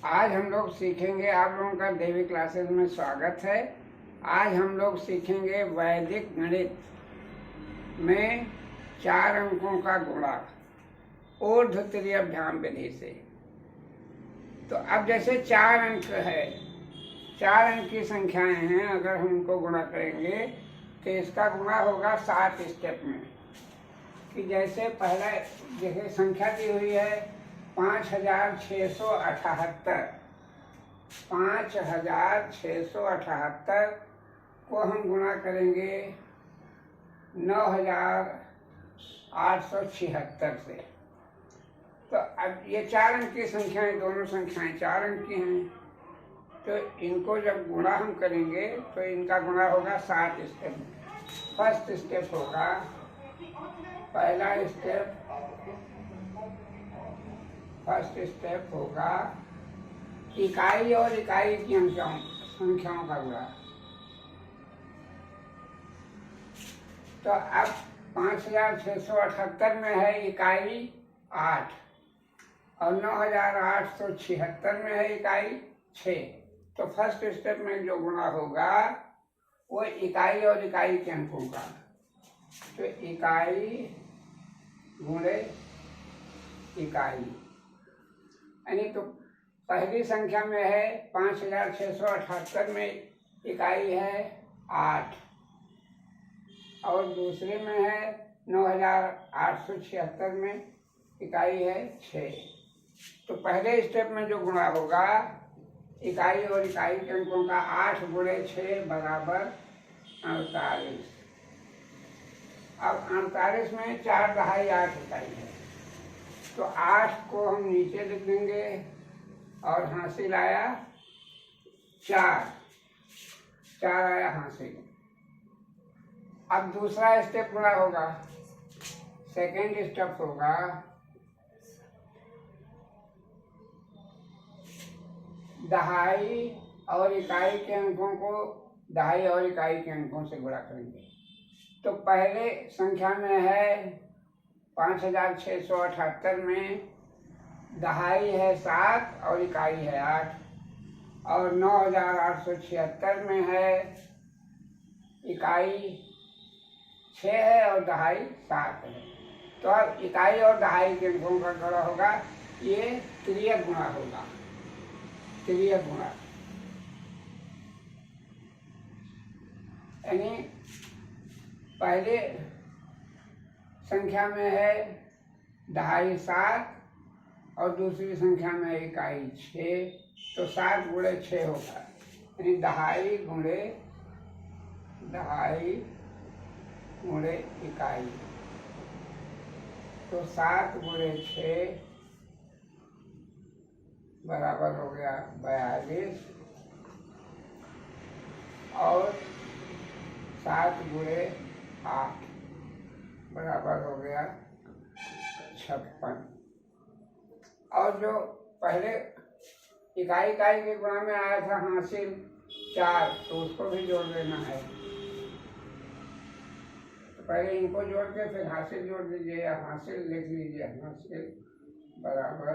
आज हम लोग सीखेंगे, आप लोगों का देवी क्लासेस में स्वागत है। आज हम लोग सीखेंगे वैदिक गणित में 4 अंकों का गुणा ऊर्ध्व तिर्यभ्याम विधि से। तो अब जैसे 4 अंक है, 4 अंक की संख्याएं हैं, अगर हम उनको गुणा करेंगे तो इसका गुणा होगा 7 स्टेप में। कि जैसे पहला जैसे संख्या दी हुई है 5678, 5678 को हम गुणा करेंगे 9876 से। तो अब ये 4 अंक की संख्याएं, दोनों संख्याएं 4 अंक की हैं, तो इनको जब गुणा हम करेंगे तो इनका गुणा होगा 7 स्टेप में। फर्स्ट स्टेप होगा, पहला स्टेप, फर्स्ट स्टेप होगा इकाई और इकाई की संख्याओं का गुणा। तो अब 5678 में है इकाई 8 और 9876 में है इकाई 6। तो फर्स्ट स्टेप में जो गुणा होगा वो इकाई और इकाई के अंकों का। तो इकाई गुणे इकाई, यानी तो पहली संख्या में है 5678 में इकाई है 8 और दूसरे में है 9876 में इकाई है 6। तो पहले स्टेप में जो गुणा होगा इकाई और इकाई के अंकों का 8 गुणे 6 बराबर 48। अब 48 में 4 दहाई 8 इकाई है, तो 8 को हम नीचे लिख देंगे और हासिल आया 4 आया हासिल। अब दूसरा स्टेप गुणा होगा, सेकेंड स्टेप होगा दहाई और इकाई के अंकों को दहाई और इकाई के अंकों से गुणा करेंगे। तो पहले संख्या में है 5678 में दहाई है 7 और इकाई है 8 और 9876 में है इकाई 6 है और दहाई 7 है। तो अब इकाई और दहाई के अंकों का गुणा होगा, ये तिर्यक गुणा होगा, तिर्यक गुणा। यानी पहले संख्या में है दहाई 7 और दूसरी संख्या में इकाई 6, तो 7 गुणे 6 होगा, यानी दहाई गुणे इकाई। तो 7 गुणे 6 बराबर हो गया 42 और 7 गुणे 8 बराबर हो गया 56। और जो पहले इकाई इकाई के गुणा में आया था हासिल 4, तो उसको भी जोड़ देना है। तो पहले इनको जोड़ के फिर हासिल जोड़ दीजिए या हासिल लिख लीजिए, हासिल बराबर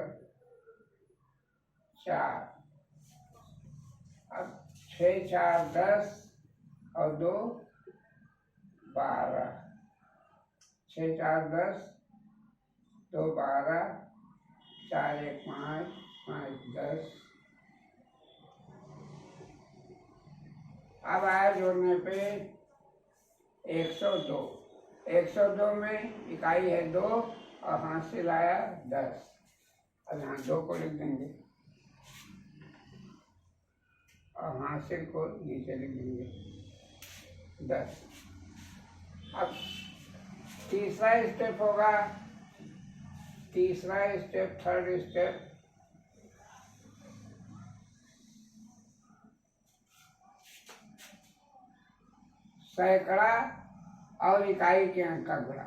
4। अब 6 4 10 और 2 12, 6 4 10, 2 12, 4 1 5, 5 10। अब आया जोड़ने पे 102। 102 में इकाई है 2 और हासिल आया 10। अब यहाँ 2 को लिख देंगे और हासिल को नीचे लिख देंगे 10। अब तीसरा स्टेप होगा, तीसरा स्टेप, थर्ड स्टेप, सैकड़ा और इकाई के अंक का गुणा।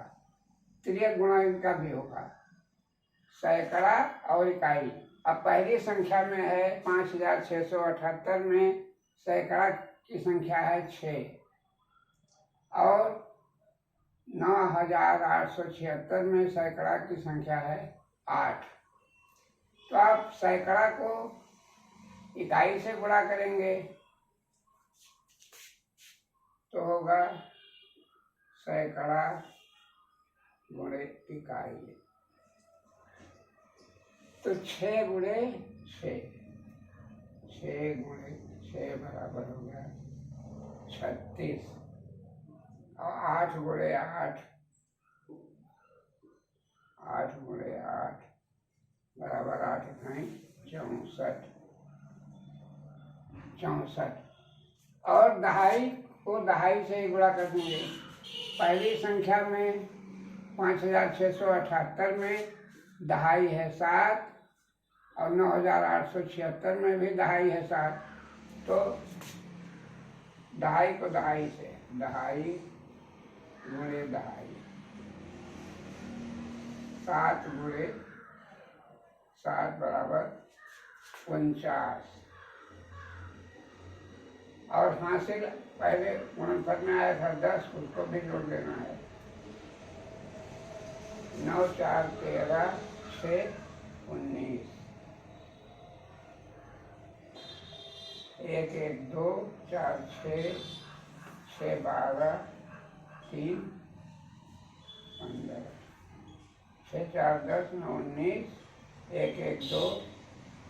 तिर्यक गुणा इनका भी होगा, सैकड़ा और इकाई। अब पहली संख्या में है 5678 में सैकड़ा की संख्या है 6 और 9876 में सैकड़ा की संख्या है 8। तो आप सैकड़ा को इकाई से गुणा करेंगे तो होगा सैकड़ा गुणे इकाई। तो 6 गुणे 6, 6 गुणे 6 बराबर हो गया 36, और 8 गुणे 8, 8 गुणे 8 बराबर 8 इकाई 64, 64। और दहाई को दहाई से ही गुणा कर देंगे। पहली संख्या में 5678 में दहाई है 7, और 9876 में भी दहाई है 7। तो दहाई को दहाई से, दहाई गुणे दहाई, 7 गुणे 7 बराबर 49। और हासिल पहले गुणनफल में आया था 10, उसको भी जोड़ देना है। 9 4 13 6 19, 1 1 2 4 6 6 12 3 15, 6 4 10 9 19, 1 1 2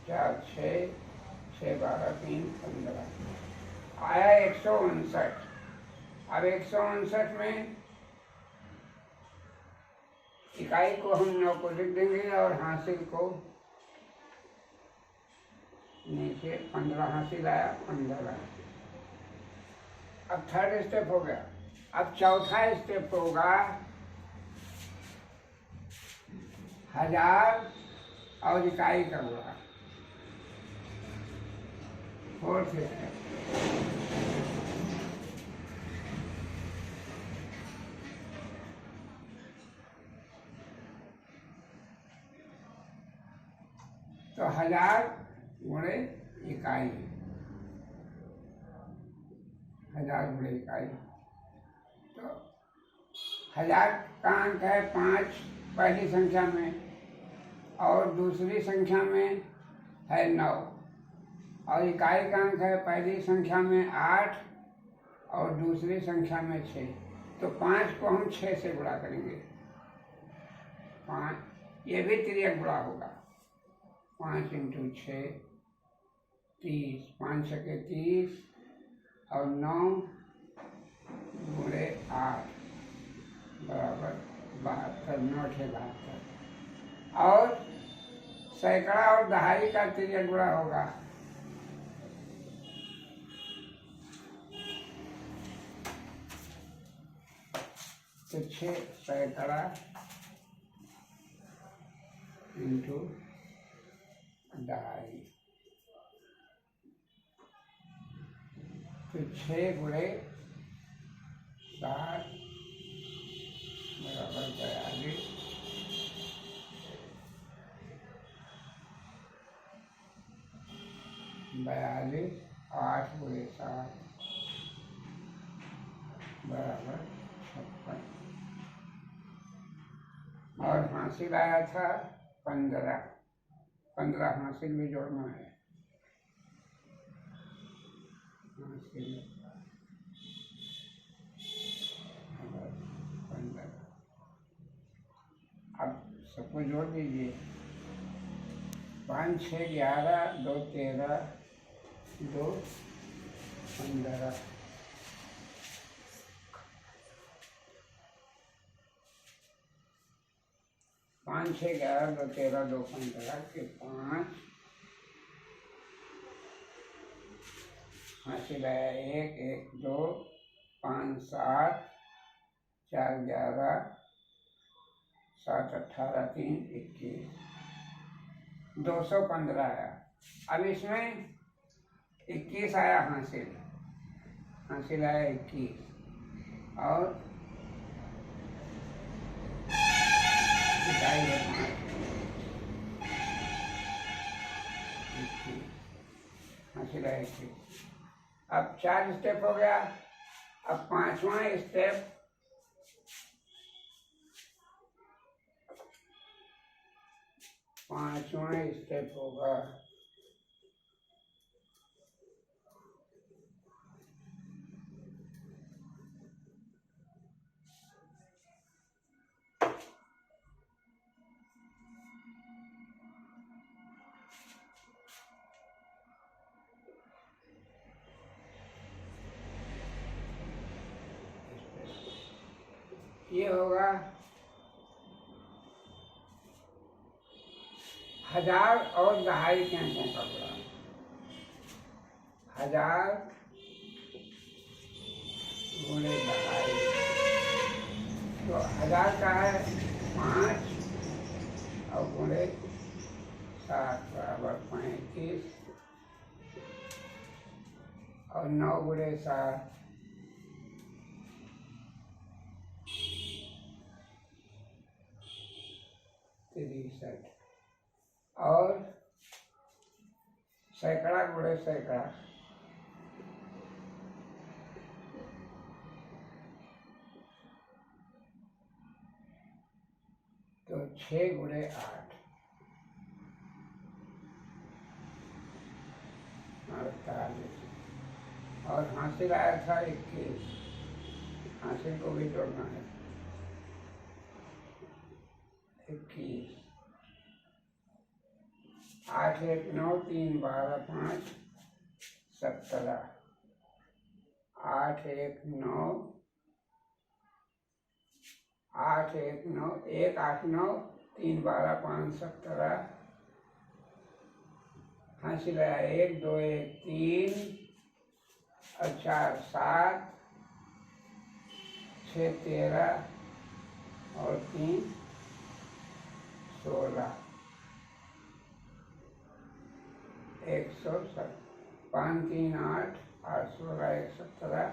4 6 6 12 3 15, आया 159। अब 159 में इकाई को हम 9 को लिख देंगे और हासिल को नीचे 15 हासिल आया 15। अब थर्ड स्टेप हो गया। अब चौथा स्टेप होगा 1000 और इकाई का गुणा, फोर्थ स्टेप। तो 1000 गुणे इकाई, 1000 गुणे इकाई। तो 1000 का अंक है 5 पहली संख्या में, और दूसरी संख्या में है 9, और इकाई का अंक है पहली संख्या में 8 और दूसरी संख्या में 6। तो 5 को हम 6 से गुणा करेंगे। 5, ये भी तिर्यक गुणा होगा। 5 इंटू 6 30, 5 छके 30, और 9 गुणे 8 बराबर 72, 9 6 72। और सैकड़ा और दहाई का तिर्यक गुणा होगा। तो 6 सैकड़ा इंटू दहाई, तो 6 गुणे 7 बराबर 42, 42, 8 गुणे 7 बराबर 56। और हासिल आया था 15, 15 हासिल भी जोड़ना है। हासिल 15। अब सबको जोड़ दीजिए। 5 6 11, 2 13, 2 15। 5 6 11, 2 13, 2 15 के 5 हासिल आया 1 1 2 5 7 4 11 7 18 3 21, 215 आया। अब इसमें 21 आया हासिल, हासिल आया 21, और इकाई है 5, हासिल आया 21। अब 4 स्टेप हो गया। अब 5वां स्टेप, होगा ये होगा 1000 और दहाई के अंकों का गुणा। 1000 गुणे दहाई, तो 1000 का है 5 और गुणे 7 बराबर 35 और 9 गुणे 7 63 और सैकड़ा गुणे सैकड़ा, तो 6 गुणे 8 48 और हासिल आया था 21। हासिल को भी जोड़ना है 21। 8 1 9 3 12 5 17। 8 1 9 8 1 9 1 8 9 3 12 5 17। हासिल आया 1 2 1 3 और 4 7 6 13 और 3 16। 107 5 3 8 8 16 1 17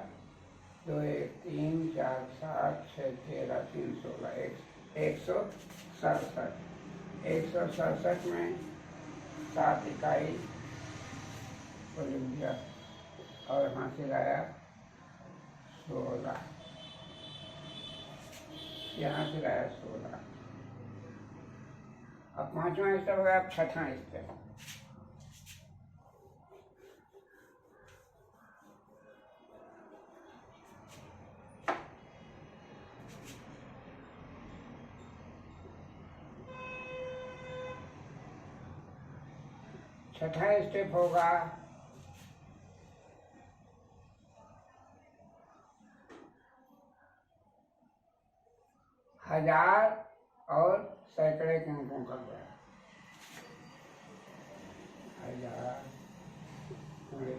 2 1 3 4 7 6 13 3 16 167। 167 में 7 इकाई को लिख दिया और हासिल आया 16। यहाँ से आया 16। अब 5वां स्टेप हो गया। अब 6वां स्टेप। छठा स्टेप होगा 1000 और सैकड़े के अंकों का गुणा। 1000 गुणे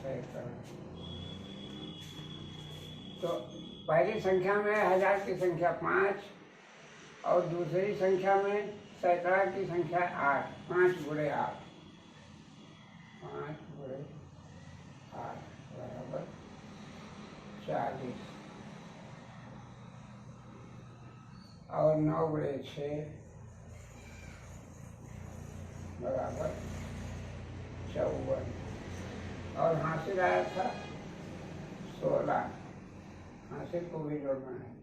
सैकड़ा। तो पहली संख्या में 1000 की संख्या 5 और दूसरी संख्या में सैकड़ा की संख्या 8। 5 गुणे 8 5 गुणे 8 बराबर 40 और 9 गुणे 6 बराबर 54 और हासिल आया था 16। हासिल को भी जोड़ना है।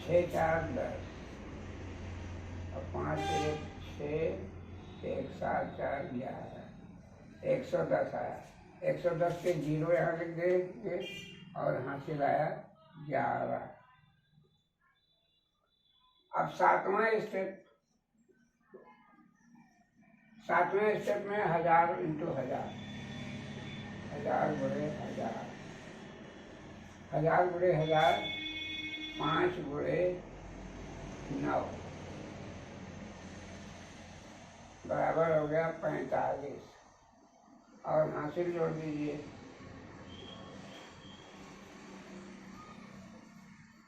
6 4 10 और 5 1 6 1 7 4 11 110 आया। 110 के 0 यहाँ लिख देंगे और हासिल आया 11। अब 7वां स्टेप। 7वें स्टेप में 1000 × 1000। 1000 गुणे 1000। 1000 गुणे 1000 5 गुणे 9 बराबर हो गया 45 और हासिल जोड़ दीजिए।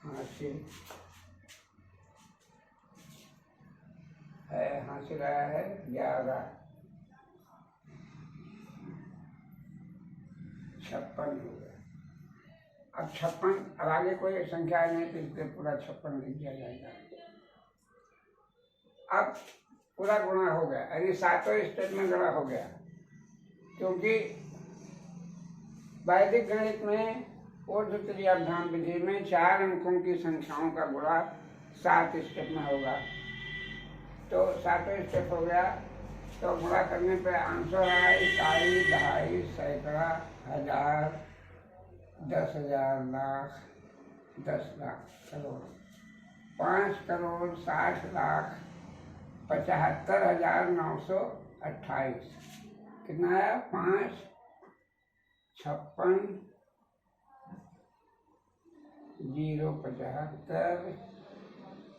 हासिल है, हासिल आया है 11। 56 हो गया। अब 56, अब आगे कोई संख्या नहीं तो इसलिए पूरा 56 लिख दिया जाएगा। अब पूरा गुणा हो गया, यानी 7वें स्टेप में गुणा हो गया, क्योंकि वैदिक गणित में ऊर्ध्व त्रियाभ्याम विधि में 4 अंकों की संख्याओं का गुणा 7 स्टेप में होगा। तो 7वें स्टेप हो गया, तो गुणा करने पे आंसर आया इकाई, दहाई, सैकड़ा, 1000, 10,000, लाख, 10 लाख, करोड़, 5 करोड़ 60 लाख 75,928। कितना आया? 5 56 0 75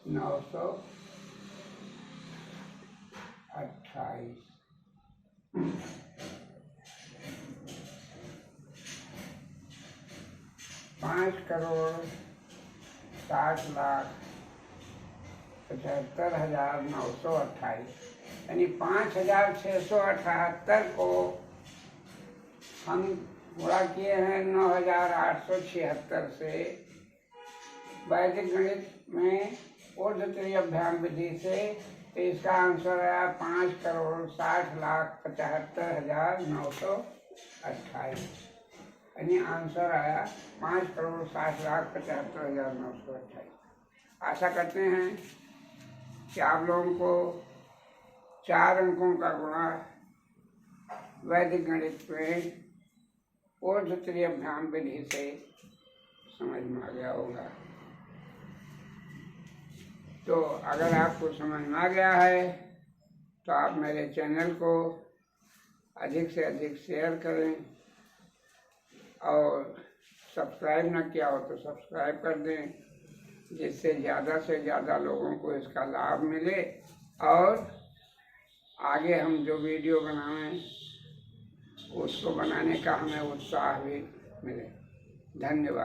928। 5,60,75,928 यानी 5,678 को हम गुणा किए हैं 9,876 से। वैदिक गणित में ऊर्ध्वतरीय अभ्याम विधि से तो इसका आंसर आया 5,60,75,928 यानी आंसर आया 5,60,75,928। आशा करते हैं कि आप लोगों को 4 अंकों का गुणा वैदिक गणित में ऊर्ध्वतरीय अभ्याम विधि से समझ में आ गया होगा। तो अगर आपको समझ में आ गया है तो आप मेरे चैनल को अधिक से अधिक शेयर करें और सब्सक्राइब न किया हो तो सब्सक्राइब कर दें, जिससे ज़्यादा से ज़्यादा लोगों को इसका लाभ मिले और आगे हम जो वीडियो बनाएं उसको बनाने का हमें उत्साह भी मिले। धन्यवाद।